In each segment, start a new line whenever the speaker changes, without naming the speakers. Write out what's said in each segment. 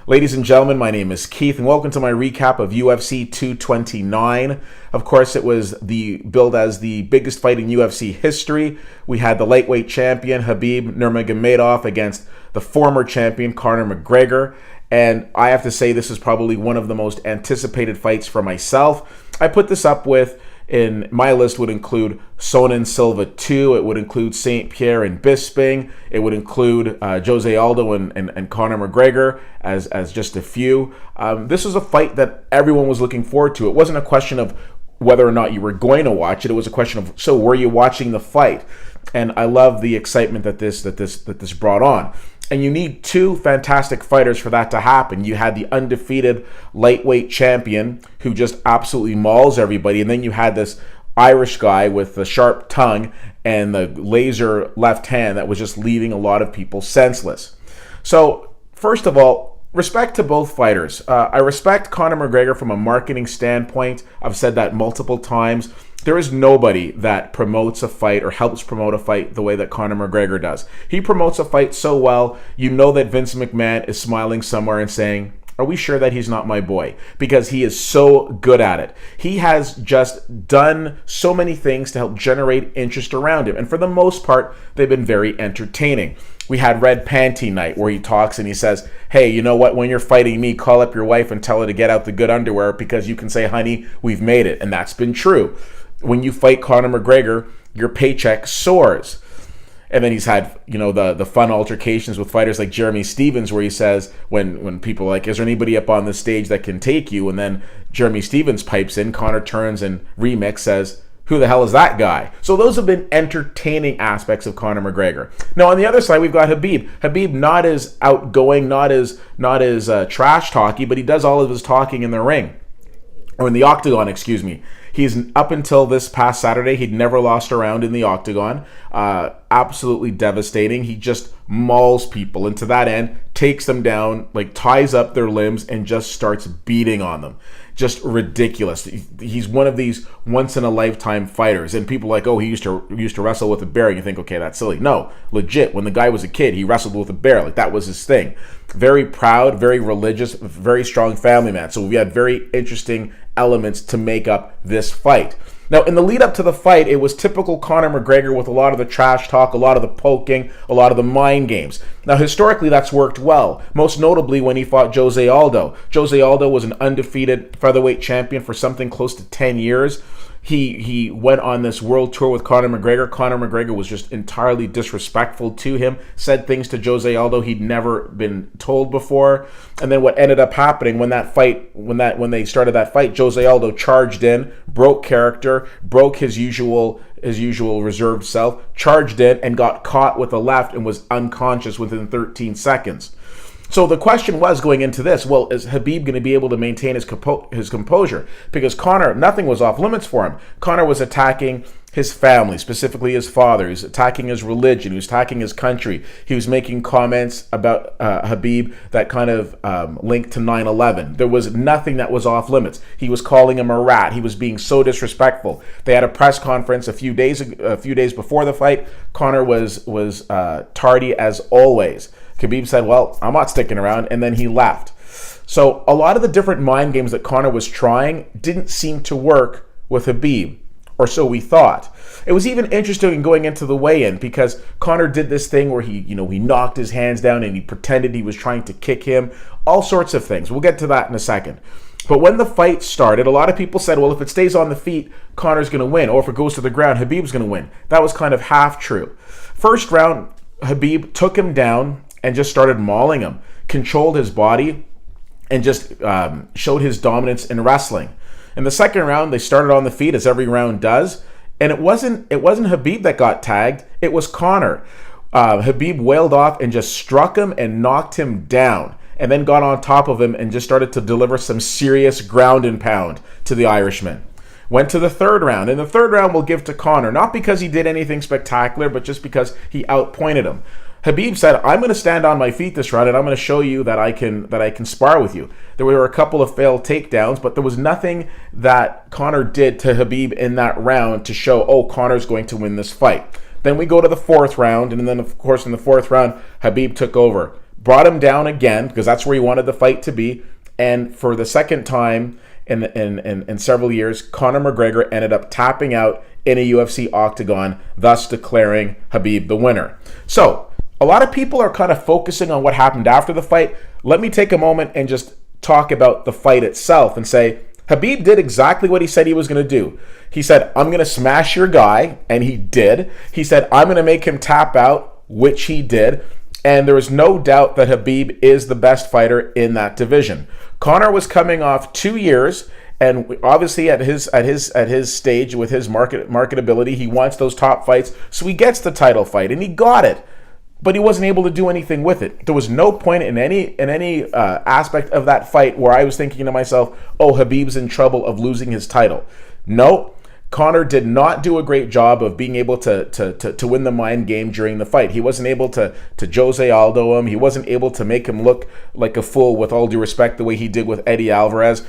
Ladies and gentlemen, my name is Keith, and welcome to my recap of UFC 229. Of course, it was billed as the biggest fight in UFC history. We had the lightweight champion, Khabib Nurmagomedov, against the former champion, Conor McGregor. And I have to say, this is probably one of the most anticipated fights for myself. I put this up with, in my list would include Sonnen Silva 2, it would include St. Pierre and Bisping, it would include Jose Aldo and Conor McGregor as just a few. This was a fight that everyone was looking forward to. It wasn't a question of whether or not you were going to watch it. It was a question of, so were you watching the fight? And I love the excitement that this brought on. And you need two fantastic fighters for that to happen. You had the undefeated lightweight champion who just absolutely mauls everybody. And then you had this Irish guy with the sharp tongue and the laser left hand that was just leaving a lot of people senseless. So, first of all, respect to both fighters. I respect Conor McGregor from a marketing standpoint. I've said that multiple times. There is nobody that promotes a fight or helps promote a fight the way that Conor McGregor does. He promotes a fight so well, you know that Vince McMahon is smiling somewhere and saying, are we sure that he's not my boy? Because he is so good at it. He has just done so many things to help generate interest around him. And for the most part, they've been very entertaining. We had Red Panty Night where he talks and he says, hey, you know what? When you're fighting me, call up your wife and tell her to get out the good underwear because you can say, honey, we've made it. And that's been true. When you fight Conor McGregor, your paycheck soars. And then he's had, the fun altercations with fighters like Jeremy Stephens where he says, when people are like, is there anybody up on the stage that can take you? And then Jeremy Stephens pipes in, Conor turns and remix says, who the hell is that guy? So those have been entertaining aspects of Conor McGregor. Now on the other side, we've got Khabib. Khabib not as outgoing, not as trash talky, but he does all of his talking in the ring. Or in the octagon, excuse me. He's up until this past Saturday, he'd never lost a round in the octagon. Absolutely devastating. He just mauls people, and to that end, takes them down, ties up their limbs, and just starts beating on them. Just ridiculous. He's one of these once-in-a-lifetime fighters, and people are like, oh, he used to wrestle with a bear, and you think, okay, that's silly. No, legit. When the guy was a kid, he wrestled with a bear. That was his thing. Very proud, very religious, very strong family man. So we had very interesting elements to make up this fight. Now, in the lead up to the fight, it was typical Conor McGregor with a lot of the trash talk, a lot of the poking, a lot of the mind games. Now, historically, that's worked well, most notably when he fought Jose Aldo. Jose Aldo was an undefeated featherweight champion for something close to 10 years. He went on this world tour with Conor McGregor. Conor McGregor was just entirely disrespectful to him, said things to Jose Aldo he'd never been told before. And then what ended up happening when they started that fight, Jose Aldo charged in, broke character, broke his usual reserved self, charged in and got caught with a left and was unconscious within 13 seconds. So the question was going into this, well, is Khabib going to be able to maintain his composure? Because Conor, nothing was off limits for him. Conor was attacking his family, specifically his father. He was attacking his religion. He was attacking his country. He was making comments about Khabib that kind of linked to 9/11. There was nothing that was off limits. He was calling him a rat. He was being so disrespectful. They had a press conference a few days before the fight. Conor was tardy as always. Khabib said, well, I'm not sticking around, and then he left. So a lot of the different mind games that Conor was trying didn't seem to work with Khabib, or so we thought. It was even interesting in going into the weigh-in because Conor did this thing where he knocked his hands down and he pretended he was trying to kick him, all sorts of things. We'll get to that in a second. But when the fight started, a lot of people said, well, if it stays on the feet, Conor's going to win, or if it goes to the ground, Khabib's going to win. That was kind of half true. First round, Khabib took him down and just started mauling him, controlled his body, and just showed his dominance in wrestling. In the second round, they started on the feet, as every round does, and it wasn't Khabib that got tagged, it was Conor. Khabib wailed off and just struck him and knocked him down, and then got on top of him and just started to deliver some serious ground and pound to the Irishman. Went to the third round, and the third round we'll give to Conor, not because he did anything spectacular, but just because he outpointed him. Khabib said, I'm going to stand on my feet this round and I'm going to show you that I can spar with you. There were a couple of failed takedowns, but there was nothing that Conor did to Khabib in that round to show, oh, Conor's going to win this fight. Then we go to the fourth round, and then, of course, in the fourth round, Khabib took over. brought him down again because that's where he wanted the fight to be. And for the second time in several years, Conor McGregor ended up tapping out in a UFC octagon, thus declaring Khabib the winner. So a lot of people are kind of focusing on what happened after the fight. Let me take a moment and just talk about the fight itself and say, Khabib did exactly what he said he was going to do. He said, I'm going to smash your guy, and he did. He said, I'm going to make him tap out, which he did. And there is no doubt that Khabib is the best fighter in that division. Conor was coming off 2 years, and obviously at his stage with his marketability, he wants those top fights, so he gets the title fight, and he got it. But he wasn't able to do anything with it. There was no point in any aspect of that fight where I was thinking to myself, oh, Khabib's in trouble of losing his title. No, Conor did not do a great job of being able to win the mind game during the fight. He wasn't able to Jose Aldo him. He wasn't able to make him look like a fool, with all due respect, the way he did with Eddie Alvarez.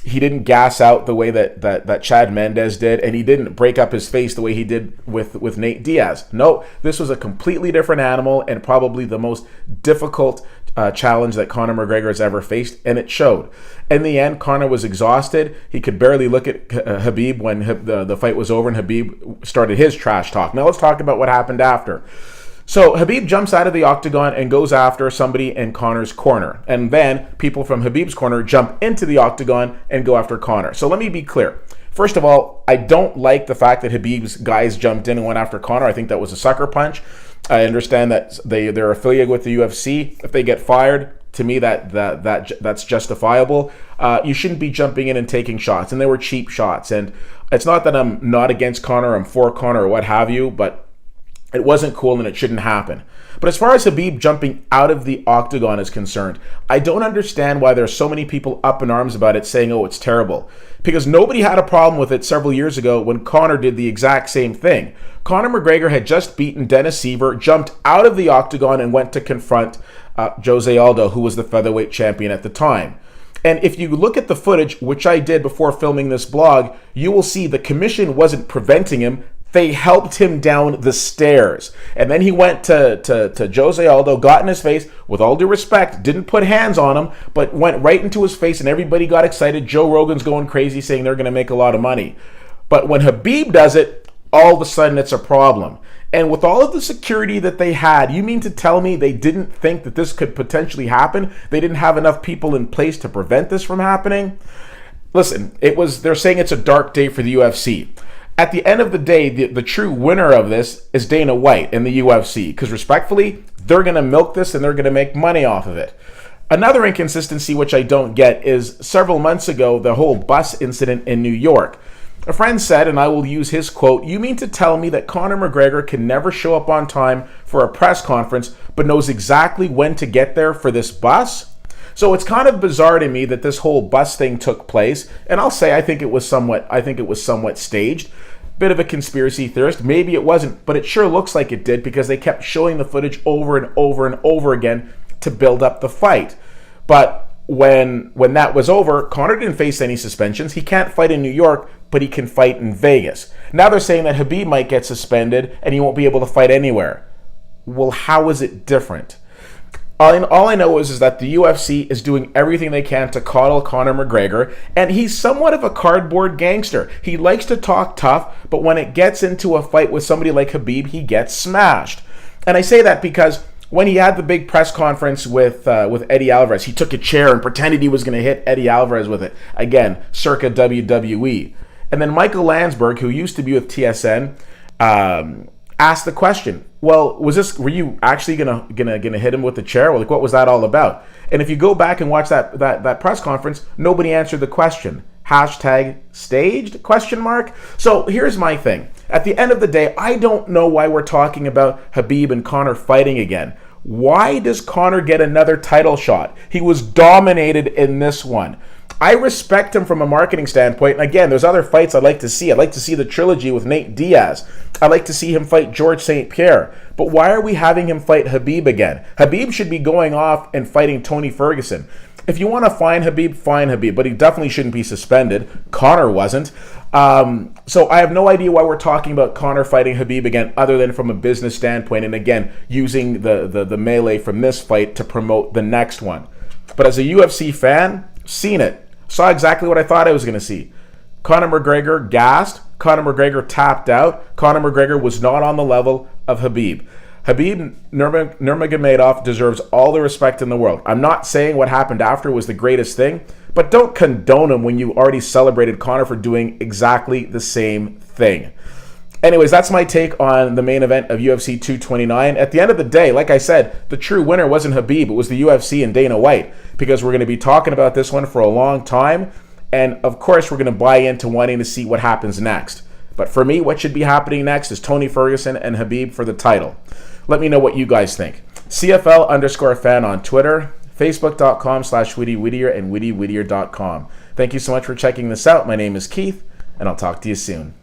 He didn't gas out the way that Chad Mendes did, and he didn't break up his face the way he did with Nate Diaz. No, this was a completely different animal and probably the most difficult challenge that Conor McGregor has ever faced, and it showed. In the end, Conor was exhausted. He could barely look at Khabib when the fight was over and Khabib started his trash talk. Now let's talk about what happened after. So Khabib jumps out of the octagon and goes after somebody in Conor's corner. And then people from Khabib's corner jump into the octagon and go after Conor. So let me be clear. First of all, I don't like the fact that Khabib's guys jumped in and went after Conor. I think that was a sucker punch. I understand that they're affiliated with the UFC. If they get fired, to me that's justifiable. You shouldn't be jumping in and taking shots, and they were cheap shots. And it's not that I'm not against Conor, I'm for Conor or what have you, but it wasn't cool and it shouldn't happen. But as far as Khabib jumping out of the octagon is concerned, I don't understand why there's so many people up in arms about it saying, oh, it's terrible. Because nobody had a problem with it several years ago when Conor did the exact same thing. Conor McGregor had just beaten Dennis Siver, jumped out of the octagon and went to confront Jose Aldo, who was the featherweight champion at the time. And if you look at the footage, which I did before filming this blog, you will see the commission wasn't preventing him. They helped him down the stairs. And then he went to Jose Aldo, got in his face, with all due respect, didn't put hands on him, but went right into his face, and everybody got excited. Joe Rogan's going crazy saying they're going to make a lot of money. But when Khabib does it, all of a sudden it's a problem. And with all of the security that they had, you mean to tell me they didn't think that this could potentially happen? They didn't have enough people in place to prevent this from happening? Listen, they're saying it's a dark day for the UFC. At the end of the day, the true winner of this is Dana White and the UFC, because respectfully, they're going to milk this and they're going to make money off of it. Another inconsistency which I don't get is several months ago, the whole bus incident in New York. A friend said, and I will use his quote, "You mean to tell me that Conor McGregor can never show up on time for a press conference, but knows exactly when to get there for this bus?" So it's kind of bizarre to me that this whole bus thing took place, and I'll say I think it was somewhat staged. Bit of a conspiracy theorist. Maybe it wasn't, but it sure looks like it did because they kept showing the footage over and over and over again to build up the fight. But when that was over, Conor didn't face any suspensions. He can't fight in New York, but he can fight in Vegas. Now they're saying that Khabib might get suspended and he won't be able to fight anywhere. Well, how is it different? All I know is that the UFC is doing everything they can to coddle Conor McGregor, and he's somewhat of a cardboard gangster. He likes to talk tough, but when it gets into a fight with somebody like Khabib, he gets smashed. And I say that because when he had the big press conference with Eddie Alvarez, he took a chair and pretended he was going to hit Eddie Alvarez with it. Again, circa WWE. And then Michael Landsberg, who used to be with TSN, asked the question, well, were you actually gonna hit him with the chair? Like, what was that all about? And if you go back and watch that press conference, nobody answered the question. #staged? ? So here's my thing. At the end of the day, I don't know why we're talking about Khabib and Conor fighting again. Why does Conor get another title shot? He was dominated in this one. I respect him from a marketing standpoint. And again, there's other fights I'd like to see. I'd like to see the trilogy with Nate Diaz. I'd like to see him fight George St. Pierre. But why are we having him fight Khabib again? Khabib should be going off and fighting Tony Ferguson. If you want to fine Habib, but he definitely shouldn't be suspended. Conor wasn't. So I have no idea why we're talking about Conor fighting Habib again, other than from a business standpoint, and again, using the melee from this fight to promote the next one. But as a UFC fan, seen it. Saw exactly what I thought I was going to see. Conor McGregor gassed. Conor McGregor tapped out. Conor McGregor was not on the level of Habib. Habib Nurmagomedov deserves all the respect in the world. I'm not saying what happened after was the greatest thing, but don't condone him when you already celebrated Conor for doing exactly the same thing. Anyways, that's my take on the main event of UFC 229. At the end of the day, like I said, the true winner wasn't Habib. It was the UFC and Dana White, because we're going to be talking about this one for a long time. And of course, we're going to buy into wanting to see what happens next. But for me, what should be happening next is Tony Ferguson and Habib for the title. Let me know what you guys think. CFL_fan on Twitter, Facebook.com/WittyWhittier and WittyWhittier.com. Thank you so much for checking this out. My name is Keith, and I'll talk to you soon.